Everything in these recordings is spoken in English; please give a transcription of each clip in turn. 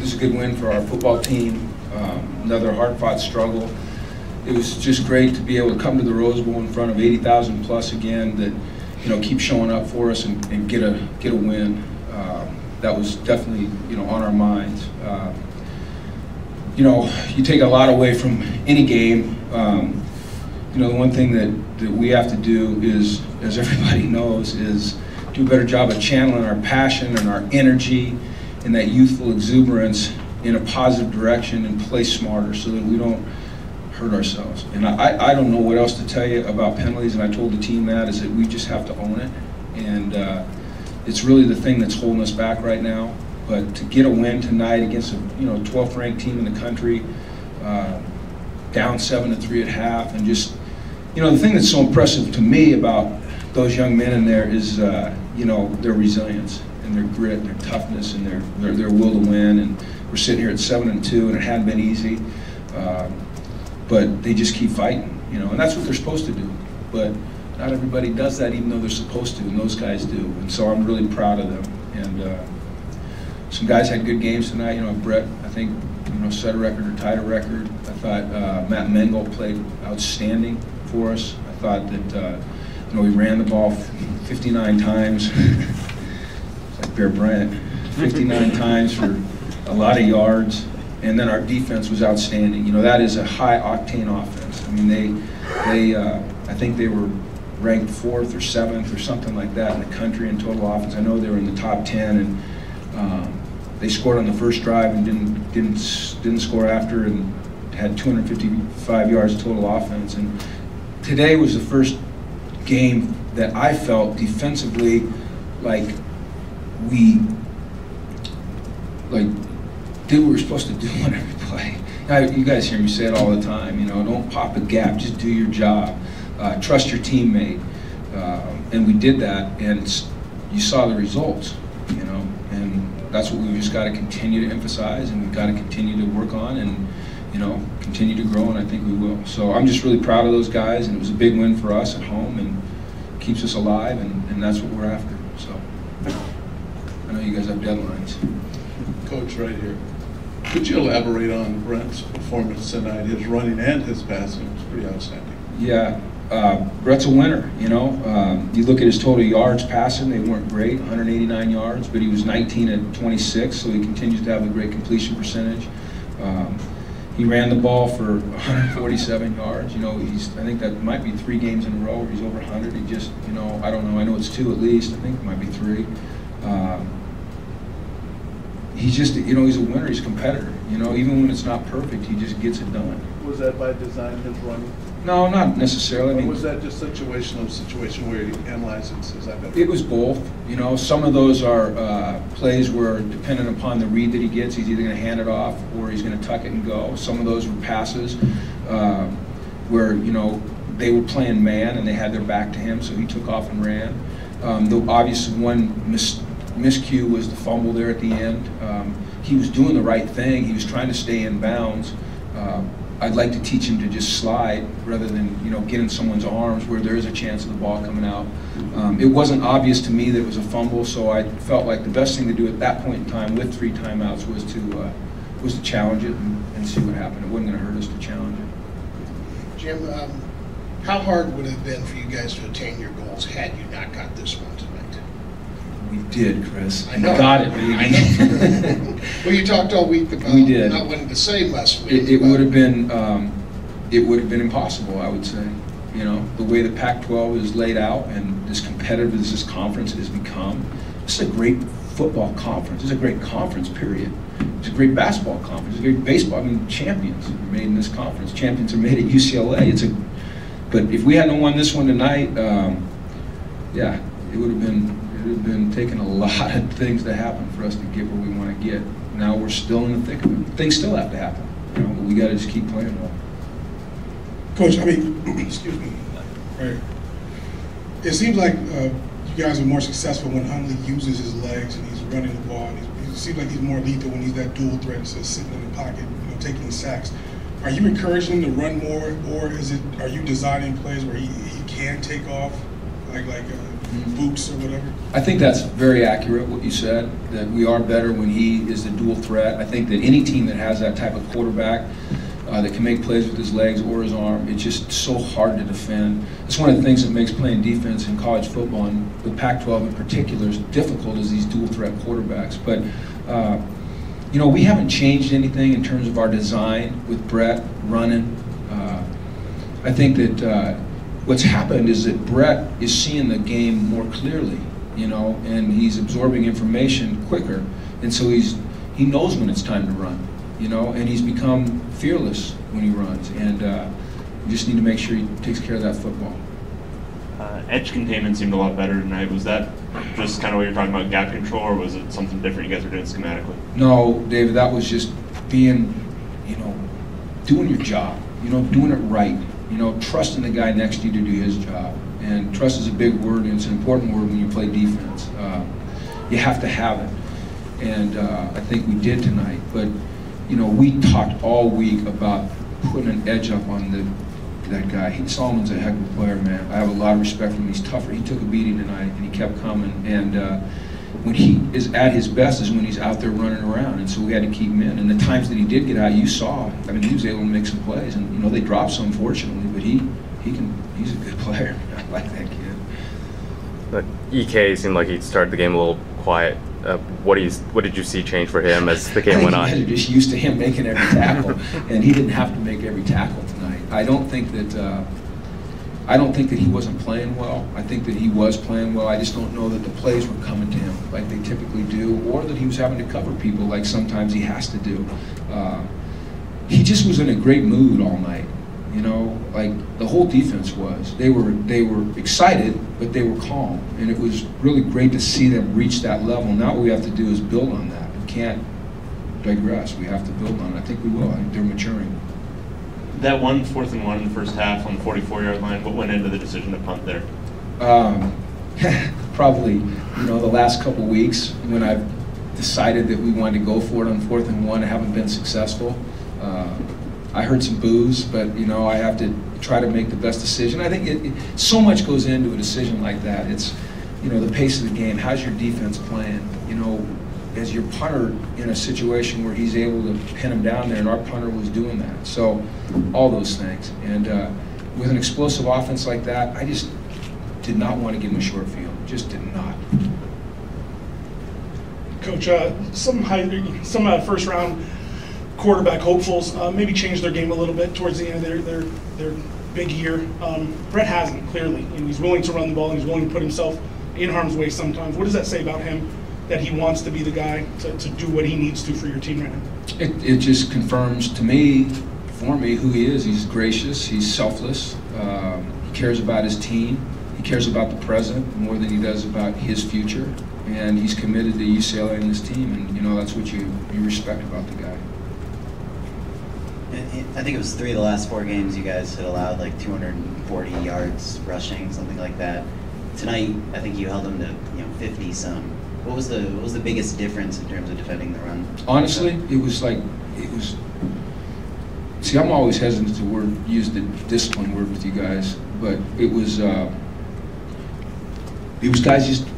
is a good win for our football team. Another hard-fought struggle. It was just great to be able to come to the Rose Bowl in front of 80,000 plus again. That keep showing up for us and get a win. That was definitely on our minds. You take a lot away from any game. The one thing that we have to do is, as everybody knows, is do a better job of channeling our passion and our energy and that youthful exuberance in a positive direction and play smarter so that we don't hurt ourselves. And I don't know what else to tell you about penalties, and I told the team that, is that we just have to own it. And it's really the thing that's holding us back right now. But to get a win tonight against a 12th ranked team in the country, down 7-3 at half, and just the thing that's so impressive to me about those young men in there is their resilience and their grit and their toughness and their will to win. And we're sitting here at 7-2, and it hadn't been easy, but they just keep fighting, and that's what they're supposed to do. But not everybody does that, even though they're supposed to, and those guys do. And so I'm really proud of them. And some guys had good games tonight. Brett, I think, set a record or tied a record. I thought Matt Mengel played outstanding for us. I thought that we ran the ball 59 times. It's like Bear Bryant, 59 times for a lot of yards. And then our defense was outstanding. That is a high octane offense. I mean, I think they were ranked 4th or 7th or something like that in the country in total offense. I know they were in the top 10, and they scored on the first drive and didn't score after, and had 255 yards of total offense. And today was the first game that I felt defensively like we did what we were supposed to do on every play. Now, you guys hear me say it all the time. Don't pop a gap. Just do your job. Trust your teammate. And we did that, and you saw the results. And that's what we've just got to continue to emphasize, and we've got to continue to work on, and continue to grow, and I think we will. So I'm just really proud of those guys, and it was a big win for us at home, and keeps us alive, and that's what we're after. So I know you guys have deadlines. Coach, right here. Could you elaborate on Brent's performance tonight? His running and his passing was pretty outstanding. Yeah, Brett's a winner. You look at his total yards passing; they weren't great, 189 yards, but he was 19 at 26, so he continues to have a great completion percentage. He ran the ball for 147 yards. I think that might be 3 games in a row where he's over 100. He just, I don't know. I know it's 2 at least. I think it might be 3. He's just, he's a winner. He's a competitor. Even when it's not perfect, he just gets it done. Was that by design, his running? No, not necessarily. Or was that just situation where he analyzed and says, I got it? It was both. Some of those are plays where, depending upon the read that he gets, he's either going to hand it off or he's going to tuck it and go. Some of those were passes where, they were playing man and they had their back to him, so he took off and ran. The obvious one miscue was the fumble there at the end. He was doing the right thing. He was trying to stay in bounds. I'd like to teach him to just slide rather than get in someone's arms where there is a chance of the ball coming out. It wasn't obvious to me that it was a fumble, so I felt like the best thing to do at that point in time with 3 timeouts was to challenge it and see what happened. It wasn't going to hurt us to challenge it. Jim, how hard would it have been for you guys to attain your goals had you not got this one tonight? We did, Chris. I know. We got it, baby. I know. Well, you talked all week about not wanting to say must win. It would have been impossible, I would say. The way the Pac-12 is laid out and as competitive as this conference has become, this is a great football conference. It's a great conference, period. It's a great basketball conference. It's a great baseball. I mean, champions are made in this conference. Champions are made at UCLA. But if we hadn't won this one tonight, yeah, it would have been taking a lot of things to happen for us to get where we want to get. Now we're still in the thick of it. Things still have to happen, but we got to just keep playing well. Coach, excuse me. Right. It seems like you guys are more successful when Hundley uses his legs and he's running the ball. And it seems like he's more lethal when he's that dual threat instead of sitting in the pocket, taking sacks. Are you encouraging him to run more, or are you designing plays where he can take off, like boots or whatever? I think that's very accurate, what you said, that we are better when he is the dual threat. I think that any team that has that type of quarterback that can make plays with his legs or his arm, it's just so hard to defend. It's one of the things that makes playing defense in college football, and the Pac-12 in particular, is difficult as these dual threat quarterbacks. But you know, we haven't changed anything in terms of our design with Brett running. I think that what's happened is that Brett is seeing the game more clearly, you know, and he's absorbing information quicker, and so he knows when it's time to run, you know, and he's become fearless when he runs, and we just need to make sure he takes care of that football. Edge containment seemed a lot better tonight. Was that just kind of what you're talking about, gap control, or was it something different you guys were doing schematically? No, David, that was just being, you know, doing your job, you know, doing it right, you know, trusting the guy next to you to do his job. And trust is a big word, and it's an important word when you play defense. You have to have it, and I think we did tonight. But you know, we talked all week about putting an edge up on that guy. Solomon's a heck of a player, man. I have a lot of respect for him. He's tougher. He took a beating tonight, and he kept coming. And when he is at his best is when he's out there running around, and so we had to keep him in. And the times that he did get out, you saw. I mean, he was able to make some plays, and you know, they dropped some, fortunately, but he's a good player. I like that kid. But EK seemed like he started the game a little quiet. What did you see change for him as the game went on? You guys are just used to him making every tackle, and he didn't have to make every tackle tonight. I don't think that he wasn't playing well. I think that he was playing well. I just don't know that the plays were coming to him like they typically do, or that he was having to cover people like sometimes he has to do. He just was in a great mood all night. You know, like the whole defense was. They were excited, but they were calm, and it was really great to see them reach that level. Now what we have to do is build on that. We can't digress. We have to build on it. I think we will. I think they're maturing. That 4th and 1 in the first half on the 44-yard line, what went into the decision to punt there? Probably, you know, the last couple weeks when I've decided that we wanted to go for it on 4th and 1. I haven't been successful. I heard some boos, but you know, I have to try to make the best decision. I think so much goes into a decision like that. It's, you know, the pace of the game. How's your defense playing? You know, as your punter in a situation where he's able to pin him down there, and our punter was doing that. So all those things. And with an explosive offense like that, I just did not want to give him a short field. Just did not. Coach, some first round quarterback hopefuls maybe changed their game a little bit towards the end of their big year. Brett hasn't, clearly, and he's willing to run the ball, and he's willing to put himself in harm's way sometimes. What does that say about him, that he wants to be the guy to do what he needs to for your team right now? It just confirms to me, for me, who he is. He's gracious, he's selfless, he cares about his team, he cares about the present more than he does about his future, and he's committed to UCLA and his team, and you know, that's what you respect about the guy. I think it was 3 of the last 4 games you guys had allowed like 240 yards rushing, something like that. Tonight, I think you held them to 50 some. What was the biggest difference in terms of defending the run? Honestly, it was. See, I'm always hesitant to use the discipline word with you guys, but it was guys just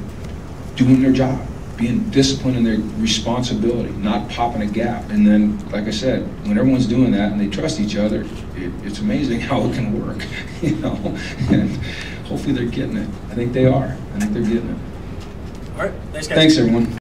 doing their job, being disciplined in their responsibility, not popping a gap. And then, like I said, when everyone's doing that and they trust each other, it's amazing how it can work, you know. And hopefully they're getting it. I think they are. I think they're getting it. All right, thanks, guys. Thanks, everyone.